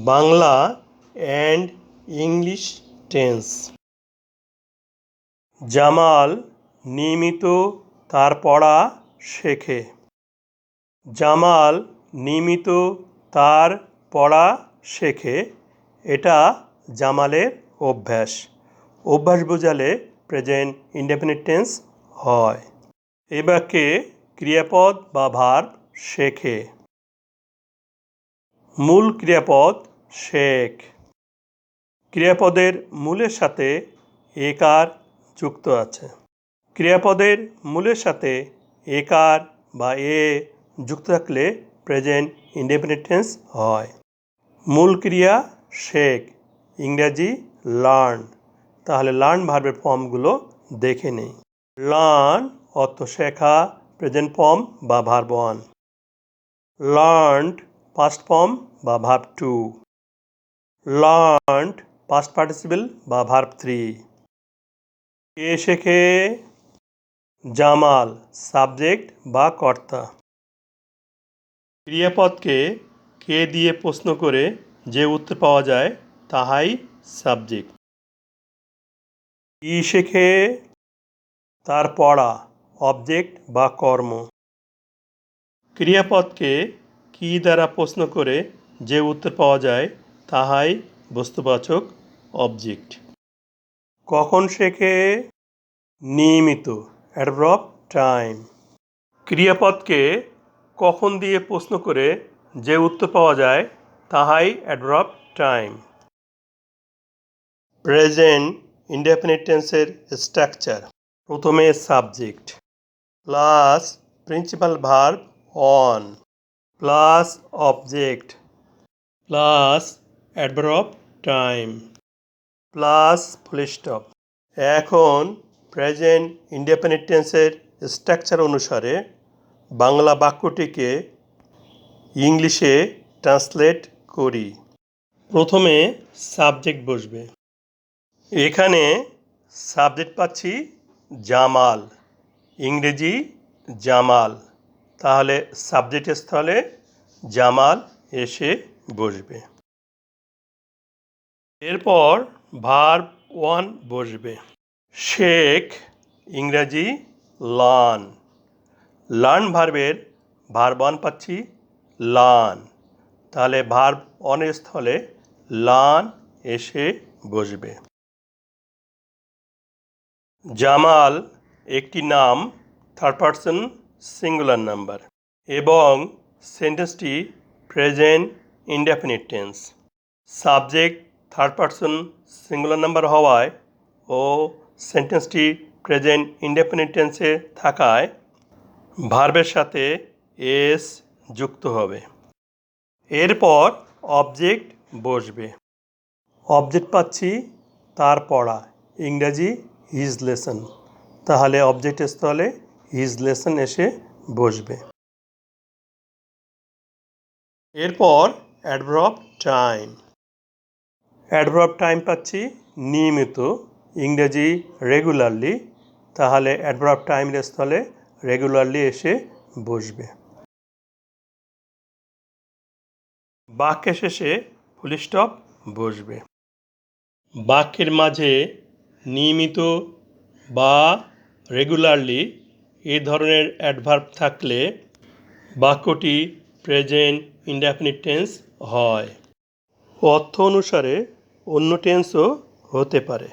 Bangla and English tense. Jamal নিয়মিত তার পড়া শেখে। জামাল নিয়মিত তার পড়া শেখে, এটা জামালের অভ্যাস। অভ্যাস বোঝালে প্রেজেন্ট ইনডেফিনিট টেন্স হয়। এই বাক্যে ক্রিয়াপদ বা ভার্ব শেখে। মূল ক্রিয়াপদ শেখ। ক্রিয়াপদের মূলের সাথে একার যুক্ত আছে। ক্রিয়াপদের মূলের সাথে একার বা এ যুক্ত থাকলে প্রেজেন্ট ইনডেফিনিট টেন্স হয়। মূল ক্রিয়া শেখ, ইংরাজি লার্ন। তাহলে লার্ন ভার্বের ফর্মগুলো দেখে নেই। লার্ন অর্থ শেখা, প্রেজেন্ট ফর্ম বা ভার্ব 1। লার্নড পাস্ট ফর্ম বা ভার্ব 2। লার্নড পাস্ট পার্টিসিপল বা ভার্ব 3। কে শেখে? জামাল, সাবজেক্ট বা কর্তা। ক্রিয়াপদকে কে দিয়ে প্রশ্ন করে যে উত্তর পাওয়া যায় তাহাই সাবজেক্ট। কি শেখে? তার পড়া, অবজেক্ট বা কর্ম। ক্রিয়াপদকে কি দ্বারা প্রশ্ন করে যে উত্তর পাওয়া যায় তাহাই বস্তুবাচক অবজেক্ট। কখন শেখে? নিয়মিত, অ্যাডভার্ব টাইম। ক্রিয়াপদকে কখন দিয়ে প্রশ্ন করে যে উত্তর পাওয়া যায় তাহাই অ্যাডভার্ব টাইম। প্রেজেন্ট ইনডেফিনিট টেন্সের স্ট্রাকচার। প্রথমে subject plus principal verb on plus object plus adverb time plus full stop. এখন প্রেজেন্ট ইনডেফিনিট টেন্সের স্ট্রাকচার অনুসারে বাংলা বাক্যটিকে ইংলিশে ট্রান্সলেট করি। প্রথমে সাবজেক্ট বসবে। এখানে সাবজেক্ট পাচ্ছি জামাল, ইংরেজি জামাল। তাহলে সাবজেক্টের স্থলে জামাল এসে বসবে। এরপর ভার্ব 1 বসবে। শেখ, ইংরাজি লার্ন। লার্ন ভার্বের ভার্ব 1 পাচ্ছি লার্ন। তাহলে ভার্ব 1 এর স্থলে লার্ন এসে বসবে। জামাল একটি নাম, থার্ড পারসন সিঙ্গুলার নাম্বার এবং সেন্টেন্সটি present indefinite tense. Subject third person singular number হওয়ায় ও সেন্টেন্সটি প্রেজেন্ট ইনডেফিনিট টেন্সে থাকায় ভার্বের সাথে এস যুক্ত হবে। এরপর অবজেক্ট বসবে। অবজেক্ট পাচ্ছি তার পড়া, ইংরাজি হিজ লেসন। তাহলে অবজেক্টের স্থলে হিজ লেসন এসে বসবে। এরপর অ্যাডভার্ব টাইম। অ্যাডভার্ব টাইম পাচ্ছি নিয়মিত, ইংরেজি রেগুলারলি। তাহলে অ্যাডভার্ব টাইমের স্থলে রেগুলারলি এসে বসবে। বাক্যের শেষে ফুল স্টপ বসবে। বাক্যের মাঝে নিয়মিত বা রেগুলারলি এই ধরনের অ্যাডভার্ব থাকলে বাক্যটি প্রেজেন্ট ইনডেফিনিট টেন্স হয়। অর্থ অনুসারে অন্য টেন্সও হতে পারে।